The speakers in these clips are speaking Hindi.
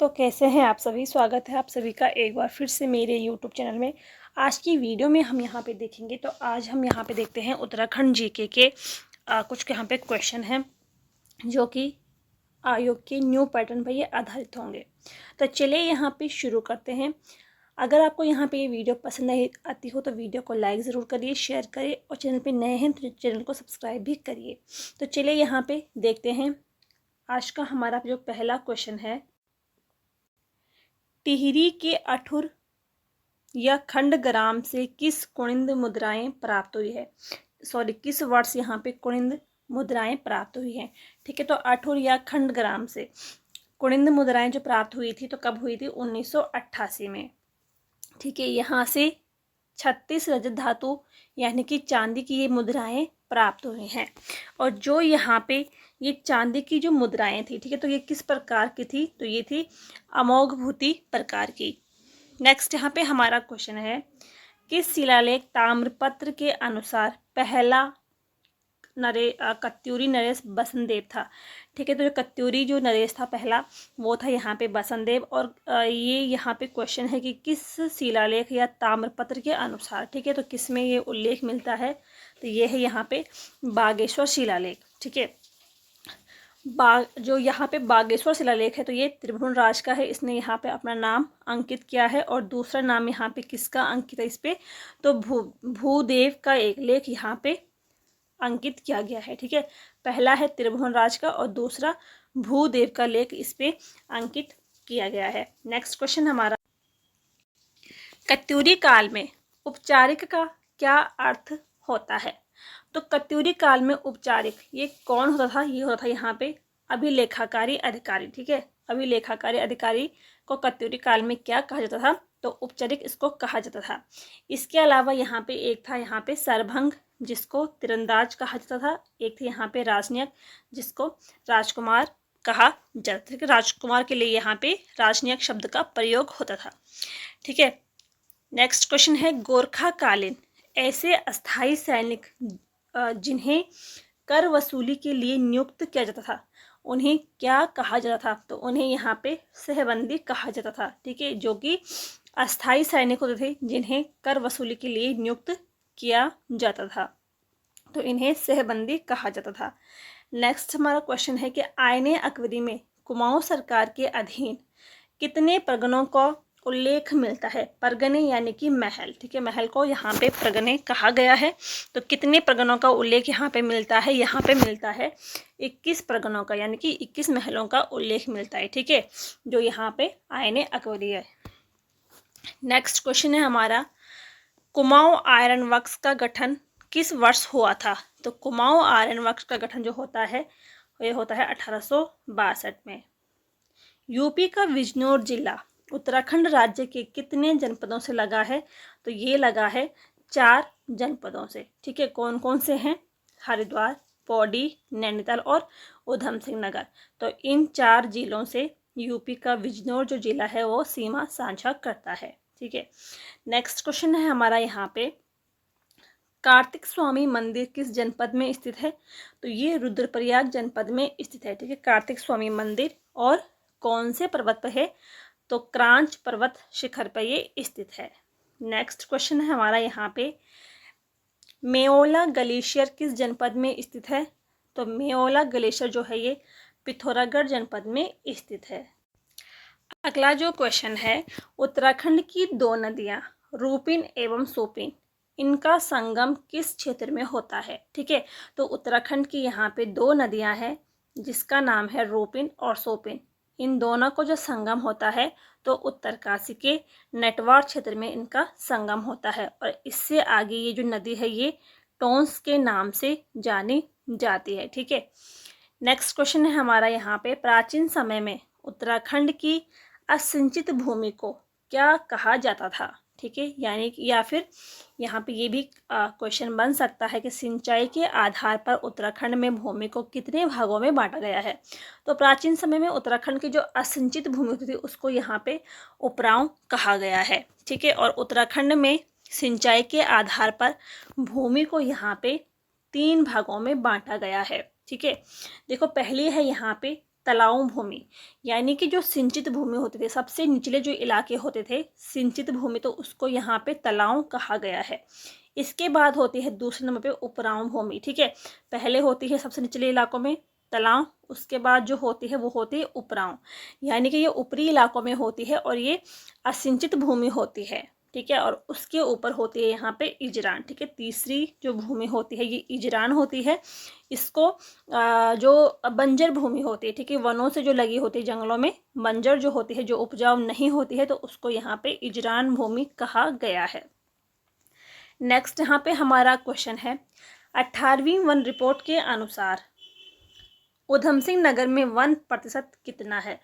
तो कैसे हैं आप सभी। स्वागत है आप सभी का एक बार फिर से मेरे YouTube चैनल में। आज की वीडियो में हम यहाँ पे देखेंगे, तो आज हम यहाँ पे देखते हैं उत्तराखंड जीके के कुछ यहाँ पे क्वेश्चन हैं जो कि आयोग के न्यू पैटर्न पर ये आधारित होंगे। तो चलिए यहाँ पे शुरू करते हैं। अगर आपको यहाँ पे ये वीडियो पसंद नहीं आती हो तो वीडियो को लाइक ज़रूर करिए, शेयर करिए और चैनल पे नए हैं तो चैनल को सब्सक्राइब भी करिए। तो चलिए यहाँ पे देखते हैं। आज का हमारा जो पहला क्वेश्चन है, टिहरी के अठुर या खंडग्राम से किस कुनिंद मुद्राएं प्राप्त हुई है। किस वर्ष यहाँ पे कुनिंद मुद्राएं प्राप्त हुई हैं। ठीक है, तो अठुर या खंडग्राम से कुनिंद मुद्राएं जो प्राप्त हुई थी तो कब हुई थी, 1988 में। ठीक है, यहाँ से 36 रजत धातु यानी कि चांदी की ये मुद्राएं प्राप्त हुई हैं। और जो यहाँ पे ये चांदी की जो मुद्राएं थी, ठीक है, तो ये किस प्रकार की थी, तो ये थी अमोघभूति प्रकार की। नेक्स्ट यहाँ पे हमारा क्वेश्चन है, किस शिलालेख ताम्रपत्र के अनुसार पहला कत्यूरी नरेश बसंतदेव था। ठीक है, तो जो कत्यूरी जो नरेश था पहला वो था यहाँ पे बसंतदेव। और ये यहाँ पे क्वेश्चन है कि किस शिलालेख या ताम्रपत्र के अनुसार। ठीक है, तो किस में ये उल्लेख मिलता है, तो ये है यहाँ पे बागेश्वर शिलालेख। ठीक है, जो यहाँ पे बागेश्वर शिलालेख है तो ये त्रिभुवन राज का है, इसने यहाँ पे अपना नाम अंकित किया है। और दूसरा नाम यहाँ पे किसका अंकित है इस पे, तो भूदेव का एक लेख यहाँ पे अंकित किया गया है। ठीक है, पहला है त्रिभुवन राज का और दूसरा भूदेव का लेख इस पे अंकित किया गया है। नेक्स्ट क्वेश्चन हमारा, कत्यूरी काल में उपचारिक का क्या अर्थ होता है। तो कत्यूरी काल में उपचारिक ये कौन होता था, ये होता था यहाँ पे अभिलेखाकारी अधिकारी। ठीक है, अभिलेखाकारी अधिकारी को कत्यूरी काल में क्या कहा जाता था, तो उपचारिक इसको कहा जाता था। इसके अलावा यहाँ पे एक था यहाँ पे सरभंग जिसको तीरंदाज कहा जाता था। एक थे यहाँ पे राजनयक जिसको राजकुमार कहा जाता था। राजकुमार के लिए यहाँ पे राजनयक शब्द का प्रयोग होता था। ठीक है, नेक्स्ट क्वेश्चन है, गोरखाकालीन ऐसे अस्थाई सैनिक जिन्हें कर वसूली के लिए नियुक्त किया जाता था उन्हें क्या कहा जाता था, तो उन्हें यहाँ पे सहबंदी कहा जाता था। ठीक है, जो कि अस्थाई सैनिक होते थे जिन्हें कर वसूली के लिए नियुक्त किया जाता था तो इन्हें सहबंदी कहा जाता था। नेक्स्ट हमारा क्वेश्चन है कि आईने अकबरी में कुमाऊं सरकार के अधीन कितने परगनों का उल्लेख मिलता है। परगने यानी कि महल। ठीक है, महल को यहाँ पे परगने कहा गया है। तो कितने परगनों का उल्लेख यहाँ पे मिलता है, यहाँ पे मिलता है 21 परगनों का, यानी कि 21 महलों का उल्लेख मिलता है। ठीक है, जो यहाँ पे आईने अकबरी है। नेक्स्ट क्वेश्चन है हमारा, कुमाऊं आयरन वर्क्स का गठन किस वर्ष हुआ था। तो कुमाऊं आयरन वर्क्स का गठन जो होता है ये होता है 1862 में। यूपी का बिजनौर जिला उत्तराखंड राज्य के कितने जनपदों से लगा है, तो ये लगा है 4 जनपदों से। ठीक है, कौन कौन से हैं, हरिद्वार, पौड़ी, नैनीताल और उधम सिंह नगर। तो इन 4 जिलों से यूपी का बिजनौर जो जिला है वो सीमा साझा करता है। ठीक है, नेक्स्ट क्वेश्चन है हमारा यहाँ पे, कार्तिक स्वामी मंदिर किस जनपद में स्थित है, तो ये रुद्रप्रयाग जनपद में स्थित है। ठीक है, कार्तिक स्वामी मंदिर और कौन से पर्वत पर है, तो क्रांच पर्वत शिखर पर ये स्थित है। नेक्स्ट क्वेश्चन है हमारा यहाँ पे, मेओला ग्लेशियर किस जनपद में स्थित है, तो मेओला ग्लेशियर जो है ये पिथौरागढ़ जनपद में स्थित है। अगला जो क्वेश्चन है, उत्तराखंड की 2 नदियाँ रूपिन एवं सोपिन इनका संगम किस क्षेत्र में होता है। ठीक है, तो उत्तराखंड की यहाँ पे 2 नदियाँ हैं जिसका नाम है रूपिन और सोपिन। इन दोनों को जो संगम होता है तो उत्तरकाशी के नटवार क्षेत्र में इनका संगम होता है। और इससे आगे ये जो नदी है ये टोंस के नाम से जानी जाती है। ठीक है, नेक्स्ट क्वेश्चन है हमारा यहाँ पे, प्राचीन समय में उत्तराखंड की असिंचित भूमि को क्या कहा जाता था। ठीक है, यानी कि या फिर यहाँ पे ये भी क्वेश्चन बन सकता है कि सिंचाई के आधार पर उत्तराखंड में भूमि को कितने भागों में बांटा गया है। तो प्राचीन समय में उत्तराखंड की जो असिंचित भूमि होती थी उसको यहाँ पे उपरांव कहा गया है। ठीक है, और उत्तराखंड में सिंचाई के आधार पर भूमि को यहाँ पे 3 भागों में बांटा गया है। ठीक है, देखो पहली है यहाँ पे तलाऊ भूमि, यानी कि जो सिंचित भूमि होते थे, सबसे निचले जो इलाके होते थे सिंचित भूमि, तो उसको यहाँ पे तलाऊ कहा गया है। इसके बाद होती है दूसरे नंबर पे उपराऊ भूमि, ठीक है। पहले होती है सबसे निचले इलाकों में तलाऊ, उसके बाद जो होती है वो होती है उपराऊ, यानी कि ये ऊपरी इलाकों में होती है और ये असिंचित भूमि होती है, ठीक है। और उसके ऊपर होती है यहाँ पे इजरान, ठीक है। तीसरी जो भूमि होती है ये इजरान होती है। इसको जो बंजर भूमि होती है, ठीक है, वनों से जो लगी होती है, जंगलों में बंजर जो होती है, जो उपजाऊ नहीं होती है, तो उसको यहाँ पे इजरान भूमि कहा गया है। नेक्स्ट यहाँ पे हमारा क्वेश्चन है, 18वीं वन रिपोर्ट के अनुसार उधम सिंह नगर में 1% कितना है।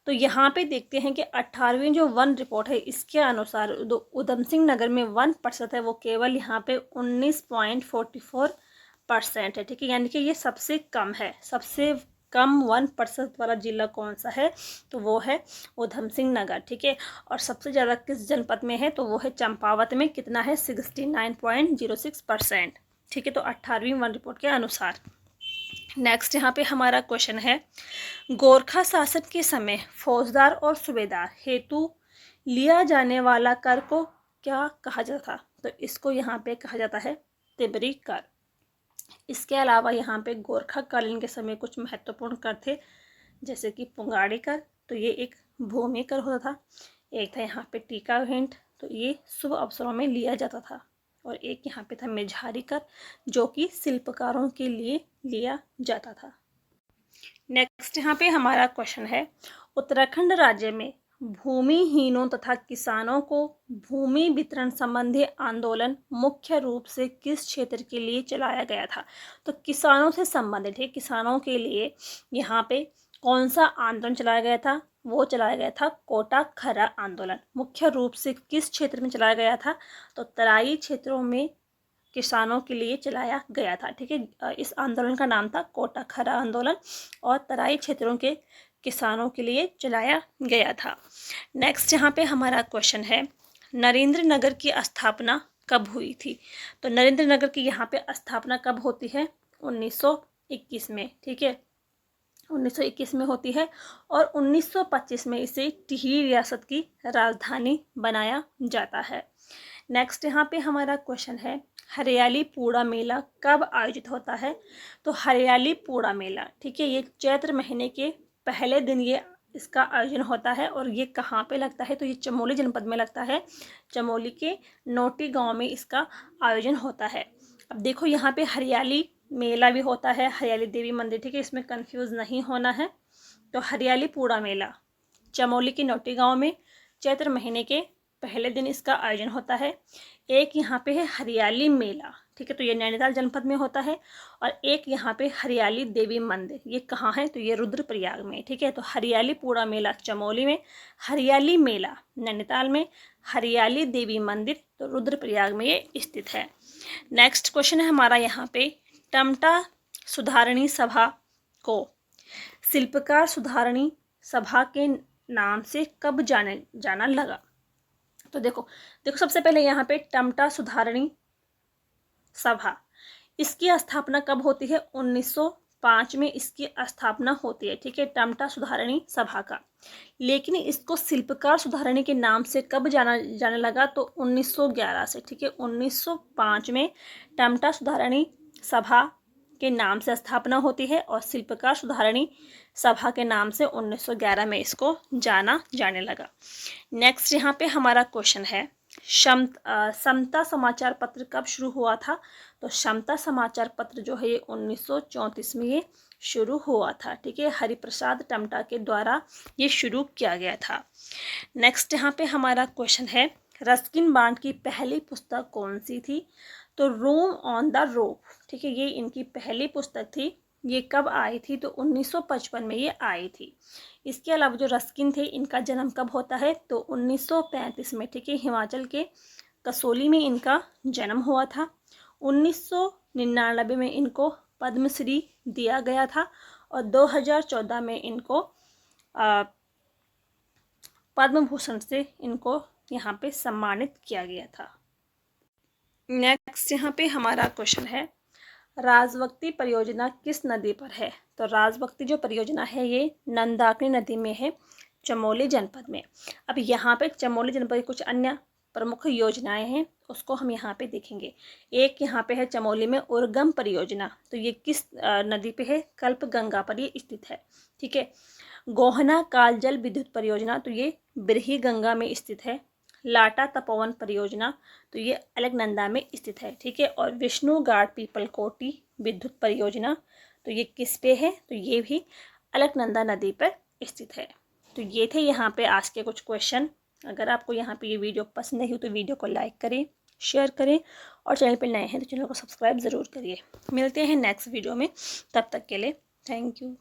तो यहाँ पे देखते हैं कि 18वीं जो वन रिपोर्ट है इसके अनुसार उधम सिंह नगर में 1% है, वो केवल यहाँ पे 19.44% है, ठीक है। यानी कि ये सबसे कम है। सबसे कम 1% वाला जिला कौन सा है, तो वो है उधम सिंह नगर, ठीक है। और सबसे ज़्यादा किस जनपद में है, तो वो है चंपावत में। कितना है, 69.06%, ठीक है। तो 18वीं वन रिपोर्ट के अनुसार। नेक्स्ट यहाँ पे हमारा क्वेश्चन है, गोरखा शासन के समय फौजदार और सूबेदार हेतु लिया जाने वाला कर को क्या कहा जाता था। तो इसको यहाँ पे कहा जाता है तिबरी कर। इसके अलावा यहाँ पे गोरखा कालीन के समय कुछ महत्वपूर्ण कर थे, जैसे कि पुंगाड़ी कर, तो ये एक भूमि कर होता था। एक था यहाँ पे टीका भेंट, तो ये शुभ अवसरों में लिया जाता था। और एक यहाँ पे था मेझारी कर, जो कि शिल्पकारों के लिए लिया जाता था। नेक्स्ट यहाँ पे हमारा क्वेश्चन है, उत्तराखंड राज्य में भूमिहीनों तथा किसानों को भूमि वितरण संबंधी आंदोलन मुख्य रूप से किस क्षेत्र के लिए चलाया गया था। तो किसानों से संबंधित है, किसानों के लिए यहाँ पे कौन सा आंदोलन चलाया गया था, वो चलाया गया था कोटा खरा आंदोलन। मुख्य रूप से किस क्षेत्र में चलाया गया था, तो तराई क्षेत्रों में किसानों के लिए चलाया गया था, ठीक है। इस आंदोलन का नाम था कोटा खरा आंदोलन और तराई क्षेत्रों के किसानों के लिए चलाया गया था। नेक्स्ट यहाँ पे हमारा क्वेश्चन है, नरेंद्र नगर की स्थापना कब हुई थी। तो नरेंद्र नगर की यहाँ पे स्थापना कब होती है, 1921 में, ठीक है। 1921 में होती है और 1925 में इसे टिहरी रियासत की राजधानी बनाया जाता है। नेक्स्ट यहाँ पे हमारा क्वेश्चन है, हरियाली पूड़ा मेला कब आयोजित होता है। तो हरियाली पूड़ा मेला, ठीक है, ये चैत्र महीने के पहले दिन ये इसका आयोजन होता है। और ये कहाँ पे लगता है, तो ये चमोली जनपद में लगता है। चमोली के नोटी गांव में इसका आयोजन होता है। अब देखो यहाँ पे हरियाली मेला भी होता है, हरियाली देवी मंदिर, ठीक है, इसमें कंफ्यूज नहीं होना है। तो हरियाली पूड़ा मेला चमोली के नोटी गांव में चैत्र महीने के पहले दिन इसका आयोजन होता है। एक यहाँ पे है हरियाली मेला, ठीक है, तो ये नैनीताल जनपद में होता है। और एक यहाँ पे हरियाली देवी मंदिर, ये कहाँ है, तो ये रुद्रप्रयाग में, ठीक है। तो हरियाली पूड़ा मेला चमोली में, हरियाली मेला नैनीताल में, हरियाली देवी मंदिर तो रुद्रप्रयाग में ये स्थित है। नेक्स्ट क्वेश्चन है हमारा यहाँ पे, टमटा सुधारणी सभा को शिल्पकार सुधारणी सभा के नाम से कब जाना लगा। तो देखो सबसे पहले यहाँ पे टमटा सुधारणी सभा, इसकी स्थापना कब होती है, 1905 में इसकी स्थापना होती है, ठीक है, टमटा सुधारणी सभा का। लेकिन इसको शिल्पकार सुधारणी के नाम से कब जाने लगा, तो 1911 से, ठीक है। 1905 में टमटा सुधारणी सभा के नाम से स्थापना होती है और शिल्पकार सुधारणी सभा के नाम से 1911 में इसको जाने लगा। नेक्स्ट यहाँ पे हमारा क्वेश्चन है, समता समाचार पत्र कब शुरू हुआ था। तो समता समाचार पत्र जो है ये 1934 में ये शुरू हुआ था, ठीक है। हरिप्रसाद टमटा के द्वारा ये शुरू किया गया था। नेक्स्ट यहाँ पे हमारा क्वेश्चन है, रस्किन बॉन्ड की पहली पुस्तक कौन सी थी। तो रूम ऑन द रोप, ठीक है, ये इनकी पहली पुस्तक थी। ये कब आई थी, तो 1955 में ये आई थी। इसके अलावा जो रस्किन थे इनका जन्म कब होता है, तो 1935 में, ठीक है, हिमाचल के कसोली में इनका जन्म हुआ था। 1999 में इनको पद्मश्री दिया गया था और 2014 में इनको पद्म भूषण से इनको यहाँ पे सम्मानित किया गया था। नेक्स्ट यहाँ पे हमारा क्वेश्चन है, राजवक्ति परियोजना किस नदी पर है? तो राजवक्ति जो परियोजना है ये नंदाकिनी नदी में है, चमोली जनपद में। अब यहाँ पे चमोली जनपद की कुछ अन्य प्रमुख योजनाएं हैं, उसको हम यहाँ पे देखेंगे। एक यहाँ पे है चमोली में उर्गम परियोजना, तो ये किस नदी पे है? कल्प गंगा पर ये स्थित है, ठीक है। गोहना कालजल विद्युत परियोजना, तो ये बिरही गंगा में स्थित है। लाटा तपोवन परियोजना, तो ये अलकनंदा में स्थित है, ठीक है। और विष्णु घाट पीपलकोटी विद्युत परियोजना, तो ये किस पे है? तो ये भी अलकनंदा नदी पर स्थित है। तो ये थे यहाँ पे आज के कुछ क्वेश्चन। अगर आपको यहाँ पे ये वीडियो पसंद आई हो तो वीडियो को लाइक करें, शेयर करें, और चैनल पे नए हैं तो चैनल को सब्सक्राइब ज़रूर करिए। मिलते हैं नेक्स्ट वीडियो में, तब तक के लिए थैंक यू।